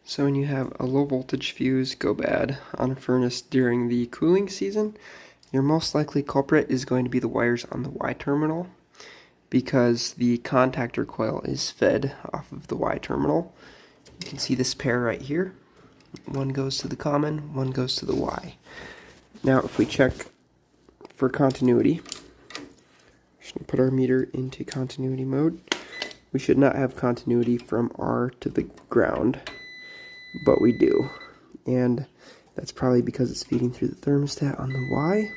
So when you have a low voltage fuse go bad on a furnace during the cooling season, your most likely culprit is going to be the wires on the Y terminal, because the contactor coil is fed off of the Y terminal. You can see this pair right here. One goes to the common, one goes to the Y. Now if we check for continuity, just put our meter into continuity mode. We should not have continuity from R to the ground, but we do. And that's probably because it's feeding through the thermostat on the Y.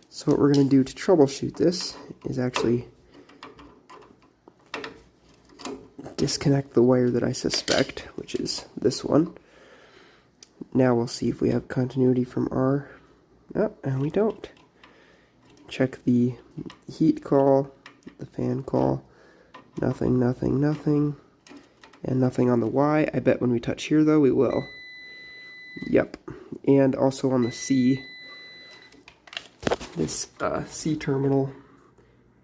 So what we're going to do to troubleshoot this is actually disconnect the wire that I suspect, which is this one. Now we'll see if we have continuity from R. Oh, and we don't. Check the heat call, the fan call. Nothing, nothing, nothing. And nothing on the Y. I bet when we touch here, though, we will. Yep. And also on the C, this C terminal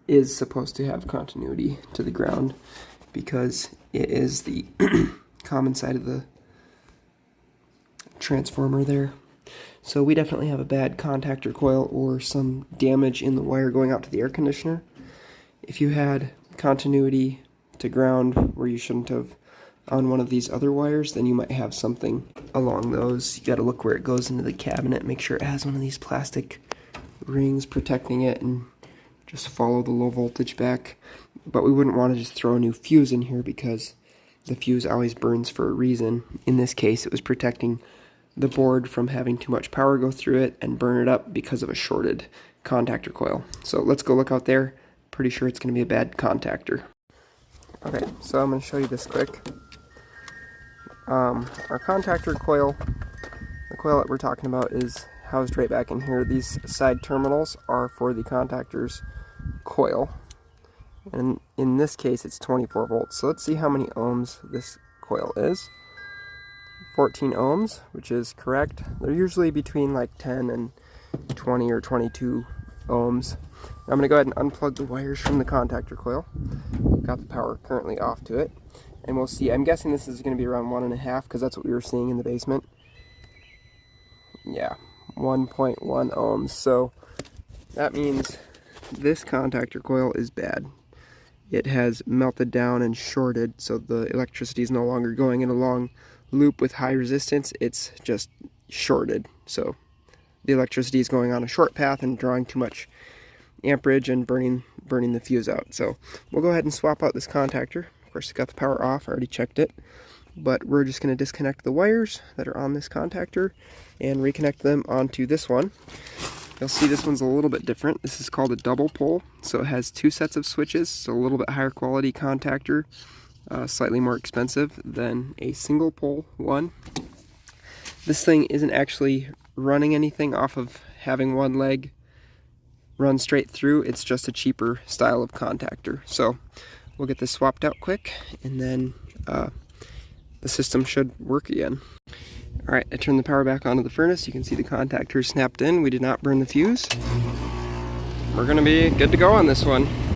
is supposed to have continuity to the ground because it is the common side of the transformer there. So we definitely have a bad contactor coil or some damage in the wire going out to the air conditioner. If you had continuity to ground where you shouldn't have on one of these other wires, then you might have something along those. You got to look where it goes into the cabinet, make sure it has one of these plastic rings protecting it, and just follow the low voltage back. But we wouldn't want to just throw a new fuse in here because the fuse always burns for a reason. In this case, it was protecting the board from having too much power go through it and burn it up because of a shorted contactor coil. So let's go look out there. Pretty sure it's going to be a bad contactor. Okay, so I'm going to show you this quick. Our contactor coil, the coil that we're talking about, is housed right back in here. These side terminals are for the contactor's coil. And in this case, it's 24 volts. So let's see how many ohms this coil is. 14 ohms, which is correct. They're usually between like 10 and 20 or 22 ohms. I'm going to go ahead and unplug the wires from the contactor coil. Got the power currently off to it. And we'll see. I'm guessing this is going to be around 1.5 because that's what we were seeing in the basement. Yeah, 1.1 ohms. So that means this contactor coil is bad. It has melted down and shorted, so the electricity is no longer going in a long loop with high resistance. It's just shorted. So the electricity is going on a short path and drawing too much amperage and burning the fuse out. So we'll go ahead and swap out this contactor. Of course, it's got the power off. I already checked it. But we're just going to disconnect the wires that are on this contactor and reconnect them onto this one. You'll see this one's a little bit different. This is called a double pole, so it has two sets of switches, so a little bit higher quality contactor, slightly more expensive than a single pole one. This thing isn't actually running anything off of having one leg run straight through. It's just a cheaper style of contactor. So we'll get this swapped out quick, and then the system should work again. Alright, I turned the power back onto the furnace. You can see the contactor snapped in. We did not burn the fuse. We're going to be good to go on this one.